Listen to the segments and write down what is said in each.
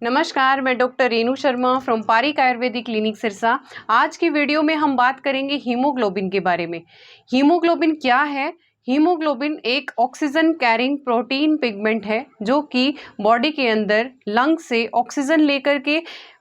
नमस्कार, मैं doctor Renu Sharma from Parik ayurvedic clinic Sirsa. आज की वीडियो में हम बात करेंगे हीमोग्लोबिन के बारे में। हीमोग्लोबिन क्या है? हीमोग्लोबिन एक ऑक्सीजन कैरिंग प्रोटीन पिगमेंट है जो कि बॉडी के अंदर लंग से ऑक्सीजन लेकर के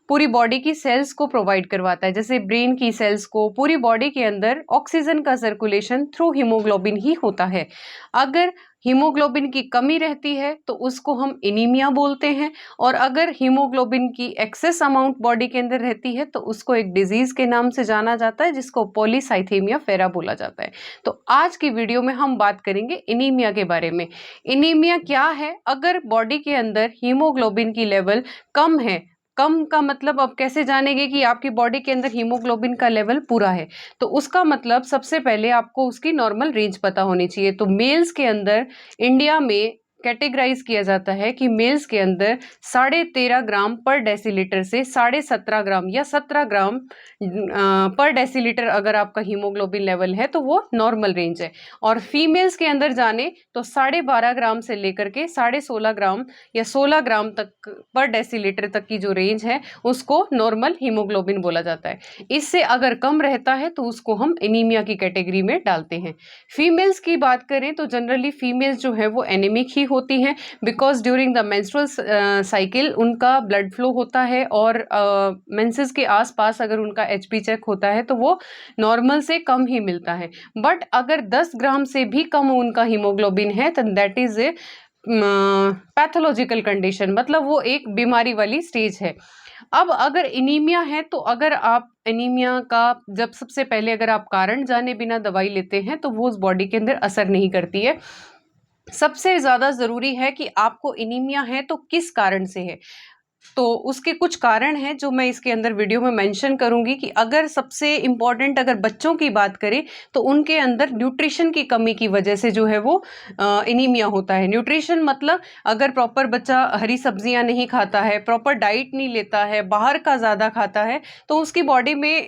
पूरी बॉडी की सेल्स को प्रोवाइड करवाता है। जैसे ब्रेन की सेल्स को पूरी बॉडी के अंदर ऑक्सीजन का सर्कुलेशन थ्रू हीमोग्लोबिन ही होता है। अगर हीमोग्लोबिन की कमी रहती है तो उसको हम एनीमिया बोलते हैं, और अगर हीमोग्लोबिन की एक्सेस अमाउंट बॉडी के अंदर रहती है तो उसको एक डिजीज के नाम से जाना जाता है जिसको पॉलीसाइथेमिया फेरा बोला जाता है। तो आज की वीडियो में हम बात करेंगे एनीमिया के बारे में। एनीमिया क्या है? अगर बॉडी के अंदर हीमोग्लोबिन की लेवल कम है, कम का मतलब अब कैसे जानेंगे कि आपकी बॉडी के अंदर हीमोग्लोबिन का लेवल पूरा है? तो उसका मतलब सबसे पहले आपको उसकी नॉर्मल रेंज पता होनी चाहिए। तो मेल्स के अंदर इंडिया में कैटेगराइज किया जाता है कि मेल्स के अंदर 13.5 ग्राम पर डेसीलीटर से 17.5 ग्राम या 17 ग्राम पर डेसीलीटर अगर आपका हीमोग्लोबिन लेवल है तो वो नॉर्मल रेंज है। और फीमेल्स के अंदर जाने तो 12.5 ग्राम से लेकर के 16.5 ग्राम या 16 ग्राम तक पर डेसीलीटर तक की जो रेंज है उसको नॉर्मल हीमोग्लोबिन बोला जाता है। इससे अगर कम रहता है तो उसको हम एनीमिया की कैटेगरी में डालते हैं। फीमेल्स की बात करें तो जनरली फीमेल्स जो है वो एनीमिक ही होती हैं, because during the menstrual cycle उनका ब्लड फ्लो होता है और मेंसेस के आसपास अगर उनका एचपी चेक होता है तो वो नॉर्मल से कम ही मिलता है। बट अगर 10 ग्राम से भी कम उनका हीमोग्लोबिन है तो that is a pathological condition, मतलब वो एक बीमारी वाली स्टेज है। अब अगर एनीमिया है तो अगर आप एनीमिया का जब सबसे पहले अगर आप कारण जाने बिना दवाई लेते हैं तो वो उस बॉडी के अंदर असर नहीं करती है। सबसे ज्यादा जरूरी है कि आपको एनीमिया है तो किस कारण से है। तो उसके कुछ कारण हैं जो मैं इसके अंदर वीडियो में मेंशन करूंगी कि अगर सबसे इम्पोर्टेंट अगर बच्चों की बात करें तो उनके अंदर न्यूट्रिशन की कमी की वजह से जो है वो एनीमिया होता है। न्यूट्रिशन मतलब अगर प्रॉपर बच्चा हरी सब्जियां नहीं खाता है, प्रॉपर डाइट नहीं लेता है, बाहर का ज़्यादा खाता है, तो उसकी बॉडी में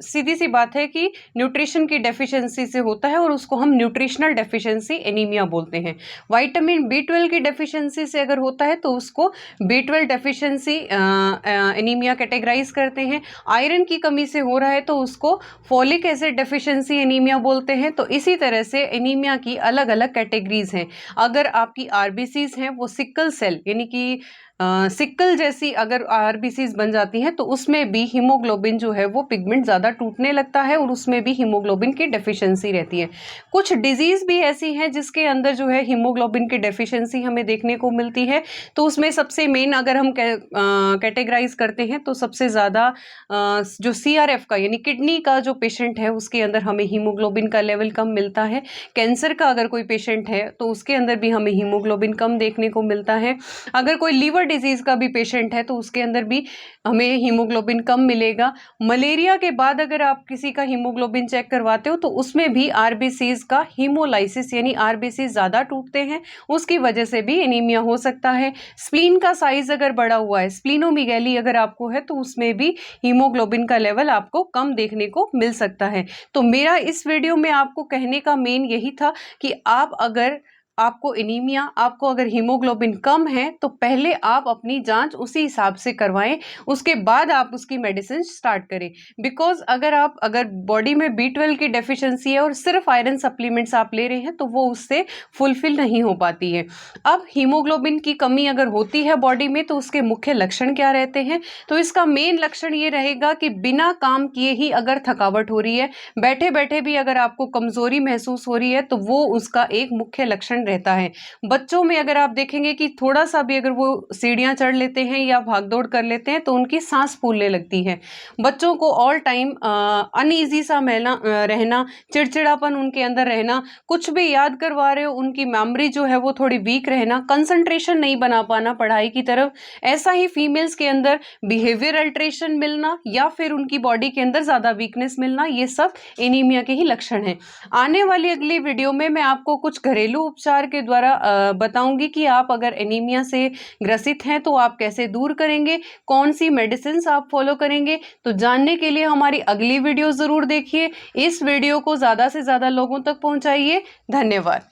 सीधी सी बात है कि न्यूट्रिशन की डेफिशिएंसी से होता है और उसको हम न्यूट्रिशनल डेफिशिएंसी एनीमिया बोलते हैं। विटामिन B12 की डेफिशिएंसी से अगर होता है तो उसको B12 डेफिशिएंसी एनीमिया कैटेगराइज करते हैं। आयरन की कमी से हो रहा है तो उसको फोलिक एसिड डेफिशिएंसी एनीमिया बोलते हैं। तो इसी तरह से एनीमिया की अलग अलग कैटेगरीज हैं। अगर आपकी आरबीसीज हैं वो सिकल सेल यानी कि सिकल जैसी अगर आरबीसीज बन जाती हैं तो उसमें भी हीमोग्लोबिन जो है वो पिगमेंट ज़्यादा टूटने लगता है और उसमें भी हीमोग्लोबिन की डेफिशिएंसी रहती है। कुछ डिजीज़ भी ऐसी हैं जिसके अंदर जो है हीमोग्लोबिन की डेफिशिएंसी हमें देखने को मिलती है। तो उसमें सबसे मेन अगर हम कैटेगराइज करते हैं तो सबसे ज़्यादा जो CRF का यानी किडनी का जो पेशेंट है उसके अंदर हमें हीमोग्लोबिन का लेवल कम मिलता है। कैंसर का अगर कोई पेशेंट है तो उसके अंदर भी हमें हीमोग्लोबिन कम देखने को मिलता है। अगर कोई लीवर डिजीज का भी पेशेंट है तो उसके अंदर भी हमें हीमोग्लोबिन कम मिलेगा। मलेरिया के बाद अगर आप किसी का हीमोग्लोबिन चेक करवाते हो तो उसमें भी आरबीसीज का हीमोलाइसिस यानी आरबीसीज ज्यादा टूटते हैं, उसकी वजह से भी एनीमिया हो सकता है। स्प्लीन का साइज अगर बड़ा हुआ है, स्प्लीनोमेगाली अगर आपको है तो उसमें भी हीमोग्लोबिन का लेवल आपको कम देखने को मिल सकता है। तो मेरा इस वीडियो में आपको कहने का मेन यही था कि आपको एनीमिया, आपको अगर हीमोग्लोबिन कम है तो पहले आप अपनी जांच उसी हिसाब से करवाएं, उसके बाद आप उसकी मेडिसिन स्टार्ट करें। बिकॉज अगर बॉडी में B12 की डेफिशिएंसी है और सिर्फ आयरन सप्लीमेंट्स आप ले रहे हैं तो वो उससे फुलफिल नहीं हो पाती है। अब हीमोग्लोबिन की कमी अगर होती है बॉडी में तो उसके मुख्य लक्षण क्या रहते हैं? तो इसका मेन लक्षण ये रहेगा कि बिना काम किए ही अगर थकावट हो रही है, बैठे बैठे भी अगर आपको कमजोरी महसूस हो रही है तो वो उसका एक मुख्य लक्षण रहता है। बच्चों में अगर आप देखेंगे कि थोड़ा सा भी अगर वो सीढ़ियां चढ़ लेते हैं या भागदौड़ कर लेते हैं तो उनकी सांस फूलने लगती है। बच्चों को ऑल टाइम अनईजी सा रहना, चिड़चिड़ापन उनके अंदर रहना, कुछ भी याद करवा रहे हो उनकी मेमोरी जो है वो थोड़ी वीक रहना, कंसंट्रेशन नहीं बना पाना पढ़ाई की तरफ। ऐसा ही फीमेल्स के अंदर बिहेवियर अल्ट्रेशन मिलना या फिर उनकी बॉडी के अंदर ज्यादा वीकनेस मिलना, ये सब एनीमिया के ही लक्षण हैं। आने वाली अगली वीडियो में मैं आपको कुछ घरेलू उपचार के द्वारा बताऊंगी कि आप अगर एनीमिया से ग्रसित हैं तो आप कैसे दूर करेंगे, कौन सी मेडिसिन आप फॉलो करेंगे। तो जानने के लिए हमारी अगली वीडियो जरूर देखिए। इस वीडियो को ज्यादा से ज्यादा लोगों तक पहुंचाइए। धन्यवाद।